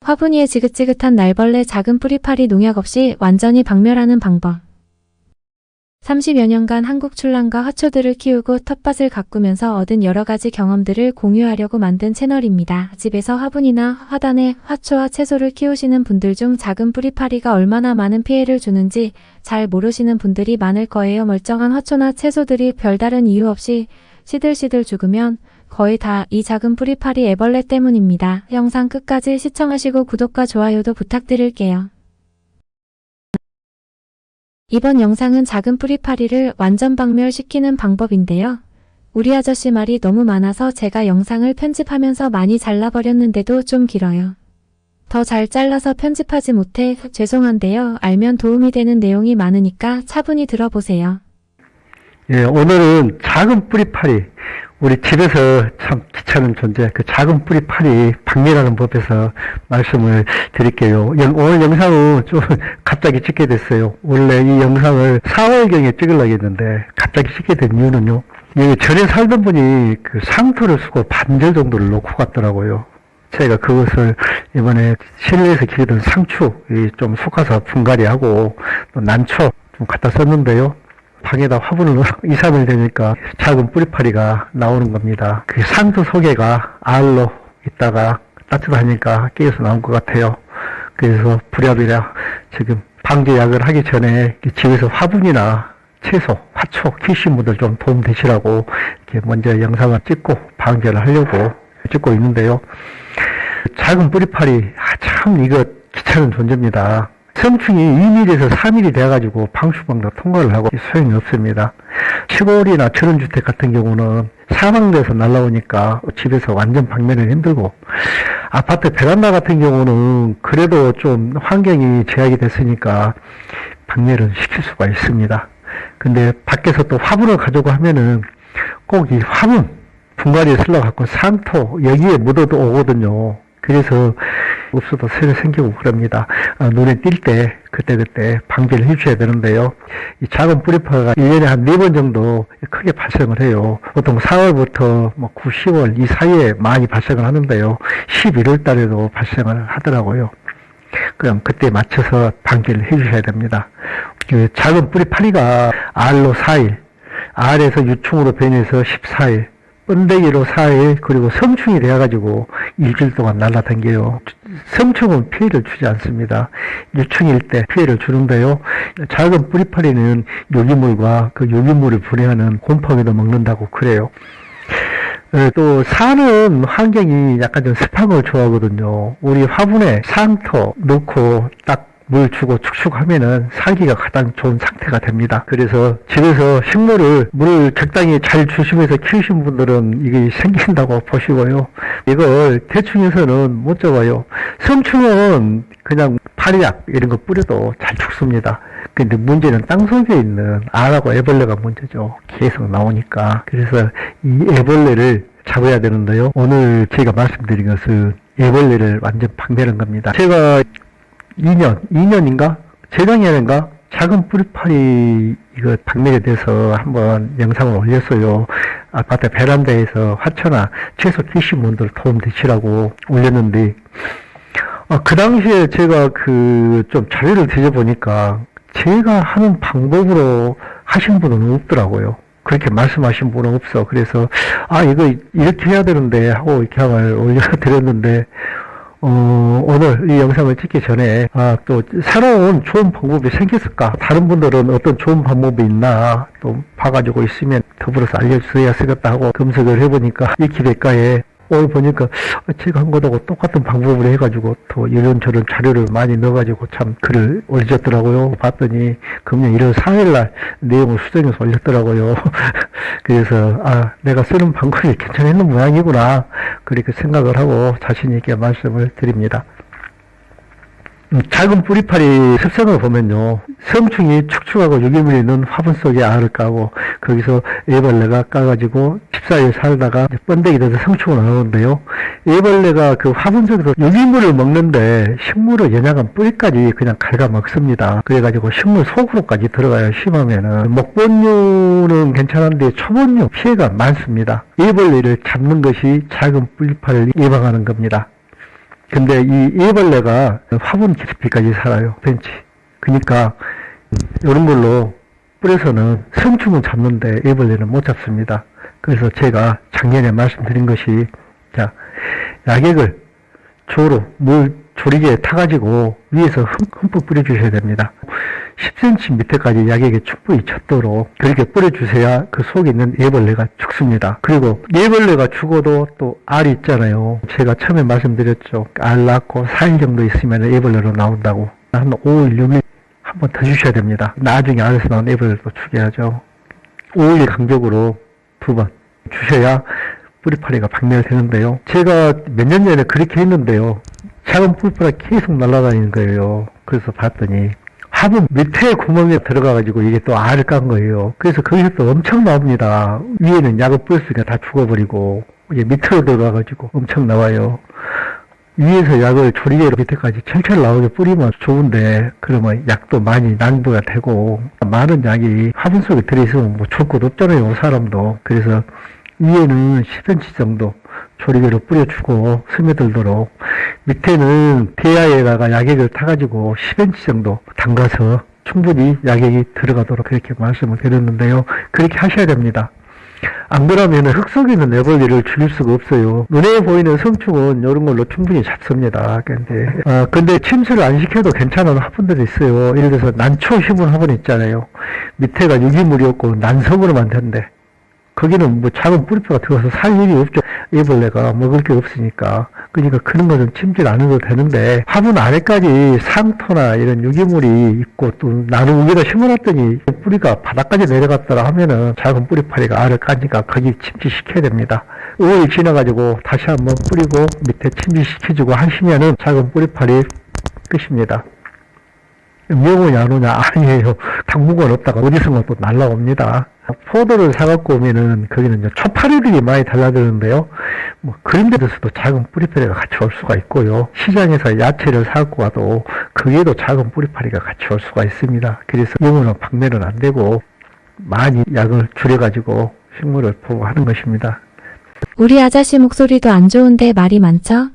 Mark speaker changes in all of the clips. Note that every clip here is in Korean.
Speaker 1: 화분위에 지긋지긋한 날벌레, 작은 뿌리파리, 농약 없이 완전히 박멸하는 방법. 30여 년간 한국 출란과 화초들을 키우고 텃밭을 가꾸면서 얻은 여러가지 경험들을 공유하려고 만든 채널입니다. 집에서 화분이나 화단에 화초와 채소를 키우시는 분들 중 작은 뿌리파리가 얼마나 많은 피해를 주는지 잘 모르시는 분들이 많을 거예요. 멀쩡한 화초나 채소들이 별다른 이유 없이 시들시들 죽으면 거의 다 이 작은 뿌리파리 애벌레 때문입니다. 영상 끝까지 시청하시고 구독과 좋아요도 부탁드릴게요. 이번 영상은 작은 뿌리파리를 완전 박멸시키는 방법인데요. 우리 아저씨 말이 너무 많아서 제가 영상을 편집하면서 많이 잘라버렸는데도 좀 길어요. 더 잘 잘라서 편집하지 못해 죄송한데요. 알면 도움이 되는 내용이 많으니까 차분히 들어보세요.
Speaker 2: 예, 오늘은 작은 뿌리파리, 우리 집에서 참 귀찮은 존재, 그 작은 뿌리파리 박멸하는 법에서 말씀을 드릴게요. 오늘 영상은 좀 갑자기 찍게 됐어요. 원래 이 영상을 4월경에 찍으려고 했는데 갑자기 찍게 된 이유는요. 여기 전에 살던 분이 그 상토를 쓰고 반절 정도를 놓고 갔더라고요. 제가 그것을 이번에 실내에서 기르던 상추, 좀 속아서 분갈이하고 또 난초 좀 갖다 썼는데요. 방에다 화분을 2, 3일 되니까 작은 뿌리파리가 나오는 겁니다. 그 상토 속에가 알로 있다가 따뜻하니까 깨어서 나온 것 같아요. 그래서 부랴부랴 지금 방제약을 하기 전에 집에서 화분이나 채소, 화초 키우신 분들 좀 도움 되시라고 이렇게 먼저 영상을 찍고 방제를 하려고 찍고 있는데요. 작은 뿌리파리, 참 이거 귀찮은 존재입니다. 성충이 2mm에서 3mm 돼가지고 방수망도 통과를 하고 소용이 없습니다. 시골이나 전원주택 같은 경우는 사방에서 날라오니까 집에서 완전 박멸은 힘들고, 아파트 베란다 같은 경우는 그래도 좀 환경이 제약이 됐으니까 박멸은 시킬 수가 있습니다. 근데 밖에서 또 화분을 가지고 하면은 꼭 이 화분 분갈이에 쓸러갖고 상토 여기에 묻어도 오거든요. 그래서 없어도 새로 생기고 그럽니다. 눈에 띌 때 그때그때 방제를 해줘야 되는데요. 이 작은 뿌리파리가 1년에 한 4번 정도 크게 발생을 해요. 보통 4월부터 9, 10월 이 사이에 많이 발생을 하는데요. 11월 달에도 발생을 하더라고요. 그럼 그때 맞춰서 방제를 해주셔야 됩니다. 그 작은 뿌리파리가 알로 4일, 알에서 유충으로 변해서 14일, 번데기로 4일, 그리고 성충이 되어가지고 일주일 동안 날아다녀요. 성충은 피해를 주지 않습니다. 유충일 때 피해를 주는데요. 작은 뿌리파리는 유기물과 그 유기물을 분해하는 곰팡이도 먹는다고 그래요. 또 사는 환경이 약간 좀 습한 걸 좋아하거든요. 우리 화분에 상토 넣고 딱 물 주고 축축하면은 살기가 가장 좋은 상태가 됩니다. 그래서 집에서 물을 적당히 잘 주시면서 키우신 분들은 이게 생긴다고 보시고요. 이걸 대충해서는 못 잡아요. 성충은 그냥 파리약 이런 거 뿌려도 잘 죽습니다. 근데 문제는 땅속에 있는 알하고 애벌레가 문제죠. 계속 나오니까. 그래서 이 애벌레를 잡아야 되는데요. 오늘 제가 말씀드린 것은 애벌레를 완전 박멸한 겁니다. 제가 2년인가? 재작년인가? 작은 뿌리파리 이거 박멸에 대해서 한번 영상을 올렸어요. 아파트 베란다에서 화초나 채소 키우신 분들 도움 되시라고 올렸는데, 그 당시에 제가 좀 자료를 뒤져보니까 제가 하는 방법으로 하신 분은 없더라고요. 그렇게 말씀하신 분은 없어. 그래서, 이거 이렇게 해야 되는데 하고 이렇게 올려드렸는데, 오늘 이 영상을 찍기 전에, 또 새로운 좋은 방법이 생겼을까? 다른 분들은 어떤 좋은 방법이 있나? 또 봐가지고 있으면 더불어서 알려주셔야 쓰겠다 하고 검색을 해보니까 이 기대가에 오늘 보니까 제가 한 것하고 똑같은 방법으로 해가지고 또 이런저런 자료를 많이 넣어가지고 참 글을 올려줬더라고요. 봤더니 금년 1월 4일날 내용을 수정해서 올렸더라고요. 그래서 내가 쓰는 방법이 괜찮은 모양이구나 그렇게 생각을 하고 자신 있게 말씀을 드립니다. 작은 뿌리파리 습성을 보면요. 성충이 축축하고 유기물이 있는 화분 속에 알을 까고 거기서 애벌레가 까가지고 14일 살다가 번데기 돼서 성충으로 나오는데요. 애벌레가 그 화분 속에서 유기물을 먹는데 식물을 연약한 뿌리까지 그냥 갉아먹습니다. 그래가지고 식물 속으로까지 들어가요. 심하면은. 목본류는 괜찮은데 초본류 피해가 많습니다. 애벌레를 잡는 것이 작은 뿌리파리를 예방하는 겁니다. 근데 이 애벌레가 화분 깊이까지 살아요, 벤치. 그러니까 이런 걸로 뿌려서는 성충은 잡는데 애벌레는 못 잡습니다. 그래서 제가 작년에 말씀드린 것이, 자, 약액을 조로 물 조리개에 타가지고 위에서 흠뻑 뿌려주셔야 됩니다. 10cm 밑에까지 약액이 충분히 찼도록 그렇게 뿌려주셔야 그 속에 있는 애벌레가 죽습니다. 그리고 애벌레가 죽어도 또 알이 있잖아요. 제가 처음에 말씀드렸죠. 알 낳고 4일 정도 있으면 애벌레로 나온다고. 한 5일, 6일 한 번 더 주셔야 됩니다. 나중에 알에서 나온 애벌레도 죽여야죠. 5일 간격으로 2번 주셔야 뿌리파리가 박멸되는데요. 제가 몇 년 전에 그렇게 했는데요. 작은 뿌리파리가 계속 날아다니는 거예요. 그래서 봤더니 화분 밑에 구멍에 들어가가지고 이게 또 알을 깐 거예요. 그래서 거기서 또 엄청 나옵니다. 위에는 약을 뿌렸으니까 다 죽어버리고 이게 밑으로 들어가가지고 엄청 나와요. 위에서 약을 조리개로 밑에까지 철철 나오게 뿌리면 좋은데 그러면 약도 많이 낭비가 되고 많은 약이 화분 속에 들어있으면 뭐 좋을 것도 없잖아요, 사람도. 그래서 위에는 10cm 정도 조리개로 뿌려주고 스며들도록, 밑에는 대야에다가 약액을 타가지고 10cm 정도 담가서 충분히 약액이 들어가도록 그렇게 말씀을 드렸는데요. 그렇게 하셔야 됩니다. 안 그러면 흙 속에 있는 애벌레를 줄일 수가 없어요. 눈에 보이는 성충은 이런 걸로 충분히 잡습니다. 근데 침수를 안 시켜도 괜찮은 화분들이 있어요. 예를 들어서 난초 심은 화분 있잖아요. 밑에가 유기물이 없고 난석으로만 된대. 거기는 뭐 작은 뿌리뼈가 들어가서 살 일이 없죠. 애벌레가 먹을 게 없으니까. 그러니까 그런 거는 침질 안 해도 되는데, 화분 아래까지 상토나 이런 유기물이 있고 또 나무 위에다 심어놨더니 뿌리가 바닥까지 내려갔더라 하면은 작은 뿌리파리가 알을 까니까 거기 침지시켜야 됩니다. 5일 지나가지고 다시 한번 뿌리고 밑에 침지시켜주고 하시면은 작은 뿌리파리 끝입니다. 명운이 안 오냐? 아니에요. 당분간 없다가 어디선가 또 날라옵니다. 포도를 사갖고 오면은 거기는 이제 초파리들이 많이 달라드는데요. 뭐 그런 데서도 작은 뿌리파리가 같이 올 수가 있고요. 시장에서 야채를 사갖고 와도 거기에도 작은 뿌리파리가 같이 올 수가 있습니다. 그래서 명운은 박멸은 안 되고 많이 약을 줄여가지고 식물을 보호하는 것입니다.
Speaker 1: 우리 아저씨 목소리도 안 좋은데 말이 많죠?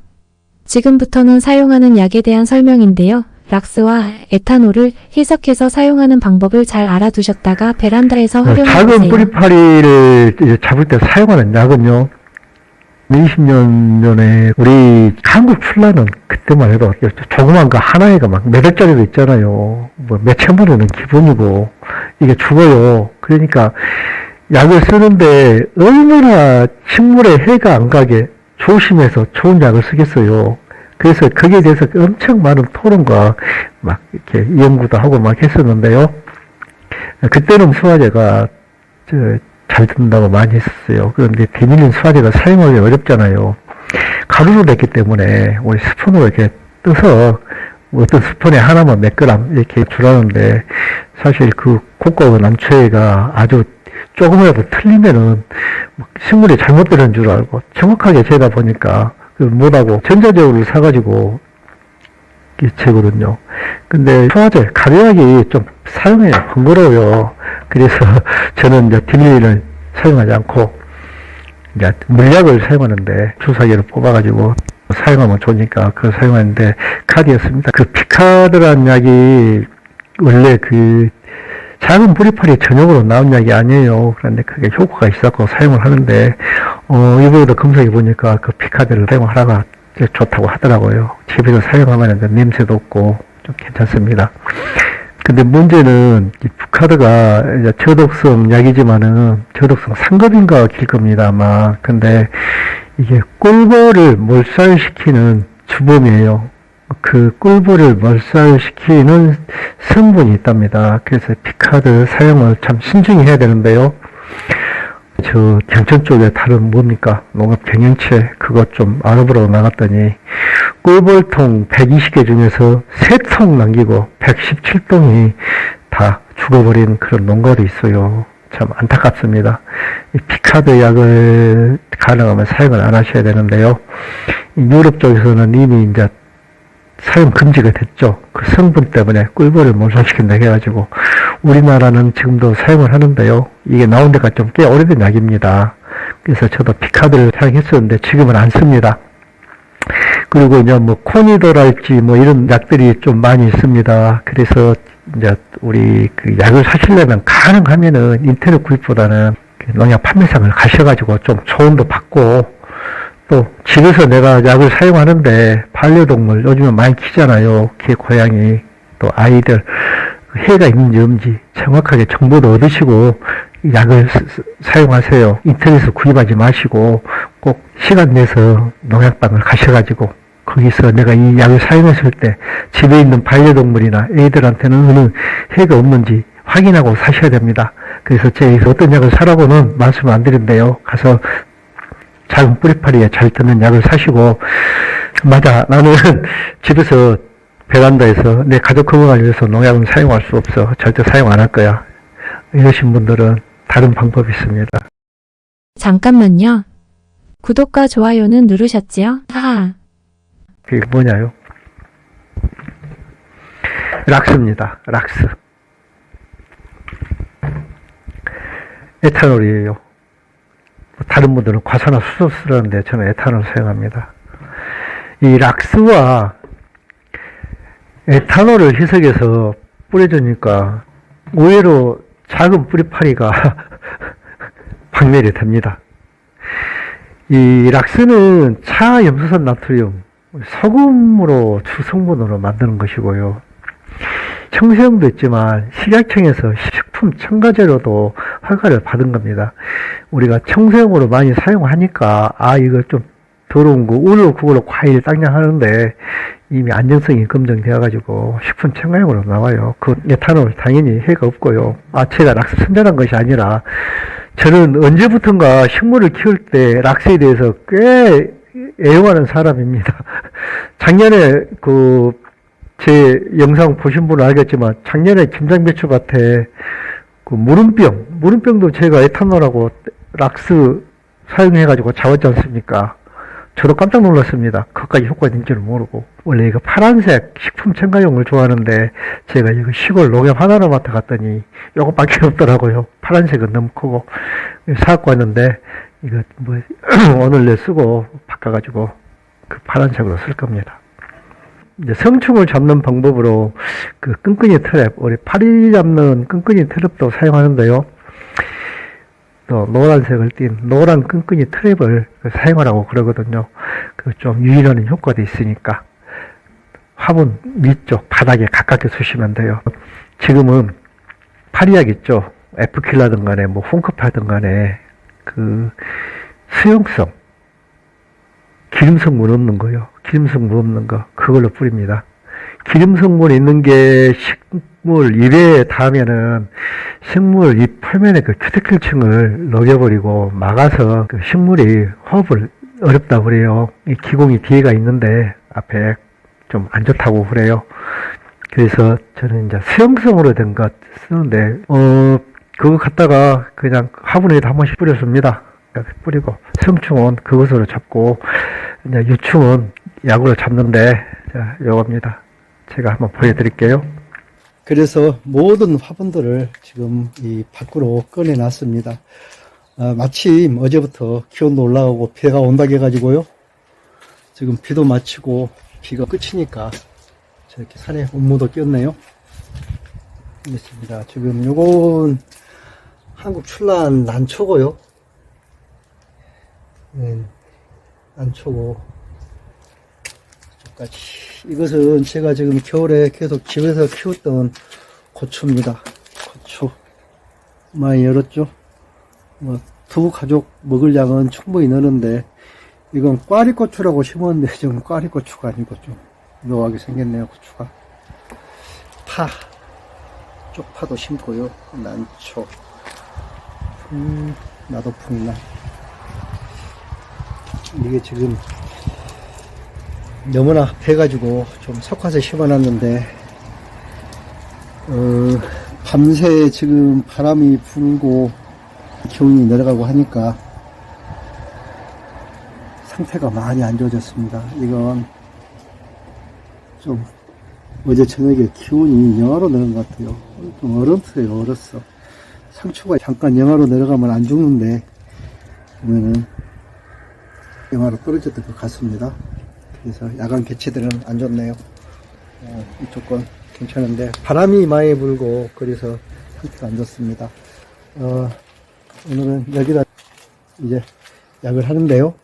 Speaker 1: 지금부터는 사용하는 약에 대한 설명인데요. 락스와 에탄올을 희석해서 사용하는 방법을 잘 알아두셨다가 베란다에서 활용해보세요.
Speaker 2: 작은 뿌리파리를 이제 잡을 때 사용하는 약은요, 20년 전에 우리 한국 출라는 그때만 해도 조그만 거 하나에가 막 몇 억짜리도 있잖아요. 뭐 몇천만 원은 기본이고 이게 죽어요. 그러니까 약을 쓰는데 얼마나 식물에 해가 안 가게 조심해서 좋은 약을 쓰겠어요. 그래서 거기에 대해서 엄청 많은 토론과 막 이렇게 연구도 하고 막 했었는데요. 그때는 수화제가 잘 듣는다고 많이 했었어요. 그런데 비닐린 수화제가 사용하기 어렵잖아요. 가루로 됐기 때문에 우리 스푼으로 이렇게 떠서 어떤 스푼에 하나만 몇 그램 이렇게 주라는데, 사실 그 고가의 난초회가 아주 조금이라도 틀리면은 식물이 잘못되는 줄 알고 정확하게 재다 보니까 못하고 전자제로를 사가지고 재거든요. 근데 수화제, 가루약이 좀 사용해야 번거로워요. 그래서 저는 이제 딜리를 사용하지 않고 이제 물약을 사용하는데 주사기를 뽑아가지고 사용하면 좋으니까 그걸 사용하는데 카드였습니다. 그 피카드라는 약이 원래 그 작은 뿌리파리 전용으로 나온 약이 아니에요. 그런데 그게 효과가 있었고 사용을 하는데, 이번에도 검색해 보니까 그 피카드를 사용하라가 좋다고 하더라고요. 집에서 사용하면 냄새도 없고 좀 괜찮습니다. 근데 문제는 이 피카드가 이제 저독성 약이지만은 저독성 상급인가 길 겁니다, 아마. 근데 이게 꿀벌을 몰살시키는 주범이에요. 그 꿀벌을 몰살시키는 성분이 있답니다. 그래서 피카드 사용을 참 신중히 해야 되는데요. 저 경천 쪽에 다른 뭡니까? 농업 경영체 그것 좀 알아보러 나갔더니 꿀벌통 120개 중에서 3통 남기고 117통이 다 죽어버린 그런 농가도 있어요. 참 안타깝습니다. 이 피카드 약을 가능하면 사용을 안 하셔야 되는데요. 유럽 쪽에서는 이미 이제 사용 금지가 됐죠. 그 성분 때문에 꿀벌을 몰살시킨다 해가지고 우리나라는 지금도 사용을 하는데요. 이게 나온 데가 좀 꽤 오래된 약입니다. 그래서 저도 피카드를 사용했었는데 지금은 안 씁니다. 그리고 이제 뭐 코니도랄지 뭐 이런 약들이 좀 많이 있습니다. 그래서 이제 우리 그 약을 사시려면 가능하면은 인터넷 구입보다는 농약 판매상을 가셔가지고 좀 조언도 받고, 또 집에서 내가 약을 사용하는데 반려동물 요즘에 많이 키잖아요. 개, 고양이, 또 아이들 해가 있는지 없는지 정확하게 정보도 얻으시고 약을 사용하세요. 인터넷에서 구입하지 마시고 꼭 시간 내서 농약방을 가셔가지고 거기서 내가 이 약을 사용했을 때 집에 있는 반려동물이나 애들한테는 어느 해가 없는지 확인하고 사셔야 됩니다. 그래서 제가 어떤 약을 사라고는 말씀을 안 드린대요. 가서 작은 뿌리파리에 잘 드는 약을 사시고, 맞아, 나는 집에서 베란다에서 내 가족 건강을 위해서 농약은 사용할 수 없어. 절대 사용 안 할 거야. 이러신 분들은 다른 방법이 있습니다.
Speaker 1: 잠깐만요. 구독과 좋아요는 누르셨지요? 하하.
Speaker 2: 그게 뭐냐요? 락스입니다. 락스. 에탄올이에요. 다른 분들은 과산화수소 쓰라는데 저는 에탄올 사용합니다. 이 락스와 에탄올을 희석해서 뿌려주니까 의외로 작은 뿌리파리가 박멸이 됩니다. 이 락스는 차염소산 나트륨, 소금으로 주성분으로 만드는 것이고요. 청소용도 있지만 식약청에서 식품 첨가제로도 허가를 받은 겁니다. 우리가 청소용으로 많이 사용하니까 이거 좀 더러운 거 우로 그걸로 과일 땅냥하는데 이미 안정성이 검증되어 가지고 식품 첨가용으로 나와요. 그 에탄올 당연히 해가 없고요. 제가 락스 선전한 것이 아니라 저는 언제부턴가 식물을 키울 때 락스에 대해서 꽤 애용하는 사람입니다. 작년에 제 영상 보신 분은 알겠지만 작년에 김장배추밭에 무름병도 제가 에탄올하고 락스 사용해가지고 잡았지 않습니까? 저도 깜짝 놀랐습니다. 그것까지 효과가 있는지를 모르고. 원래 이거 파란색 식품 첨가용을 좋아하는데 제가 이거 시골 농협 하나로마트 갔더니 요것밖에 없더라고요. 파란색은 너무 크고. 사갖고 왔는데 이거 뭐 오늘 내 쓰고 바꿔가지고 그 파란색으로 쓸 겁니다. 이제 성충을 잡는 방법으로 그 끈끈이 트랩, 우리 파리 잡는 끈끈이 트랩도 사용하는데요. 또 노란색을 띤 노란 끈끈이 트랩을 사용하라고 그러거든요. 그 좀 유인하는 효과도 있으니까 화분 밑쪽 바닥에 가깝게 두시면 돼요. 지금은 파리약 있죠. 에프킬라든 간에 뭐 홈크파든 간에 그 수용성 기름 성분 없는 거요. 기름 성분 없는 거 그걸로 뿌립니다. 기름 성분 있는 게 식물 잎에 닿으면은 식물 잎 표면에 그 큐티클층을 녹여버리고 막아서 그 식물이 호흡을 어렵다고 그래요. 이 기공이 뒤에가 있는데 앞에 좀 안 좋다고 그래요. 그래서 저는 이제 수용성으로 된 것 쓰는데 그거 갖다가 그냥 화분에다 한 번씩 뿌렸습니다. 뿌리고 성충은 그것으로 잡고 이제 유충은 약으로 잡는데 자 요겁니다. 제가 한번 보여드릴게요. 그래서 모든 화분들을 지금 이 밖으로 꺼내놨습니다. 마침 어제부터 기온도 올라가고 비가 온다고 해가지고요. 지금 비도 마치고 비가 끝이니까 저렇게 산에 온무도 꼈네요. 있습니다. 지금 요건 한국 출란 난초고요. 난초고 이쪽까지. 이것은 제가 지금 겨울에 계속 집에서 키웠던 고추입니다. 고추 많이 열었죠. 뭐 두 가족 먹을 양은 충분히 넣는데 이건 꽈리고추라고 심었는데 지금 꽈리고추가 아니고 좀 묘하게 생겼네요. 고추가 쪽파도 심고요. 난초 나도풍이나 이게 지금 너무나 배가지고 좀 섞어서 심어놨는데 밤새 지금 바람이 불고 기온이 내려가고 하니까 상태가 많이 안 좋아졌습니다. 이건 좀 어제 저녁에 기온이 영하로 내려간 것 같아요. 좀 얼었어요. 얼었어. 상추가 잠깐 영하로 내려가면 안 죽는데 보면은 영하로 떨어졌던 것 같습니다. 그래서 야간 개체들은 안 좋네요. 이쪽 건 괜찮은데 바람이 많이 불고 그래서 상태가 안 좋습니다. 오늘은 여기다 이제 약을 하는데요.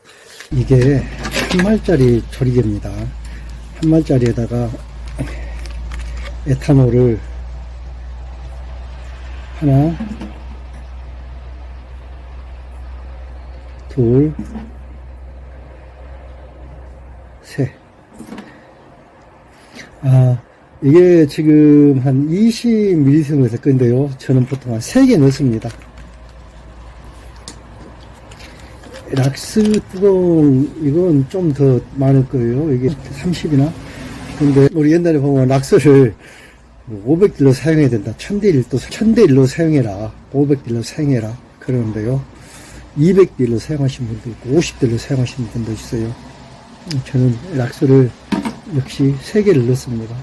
Speaker 2: 이게 한 마리짜리 조리개입니다. 한 마리짜리에다가 에탄올을 하나, 둘, 셋. 이게 지금 한 20ml 될 건데요. 저는 보통 한 3개 넣습니다. 락스 뚜껑, 이건 좀 더 많을 거예요. 이게 30이나? 근데 우리 옛날에 보면 락스를 500딜로 사용해야 된다. 1000대1로 사용해라. 500딜로 사용해라. 그러는데요. 200딜로 사용하시는 분도 있고, 50딜로 사용하시는 분도 있어요. 저는 락스를 역시 3개를 넣습니다.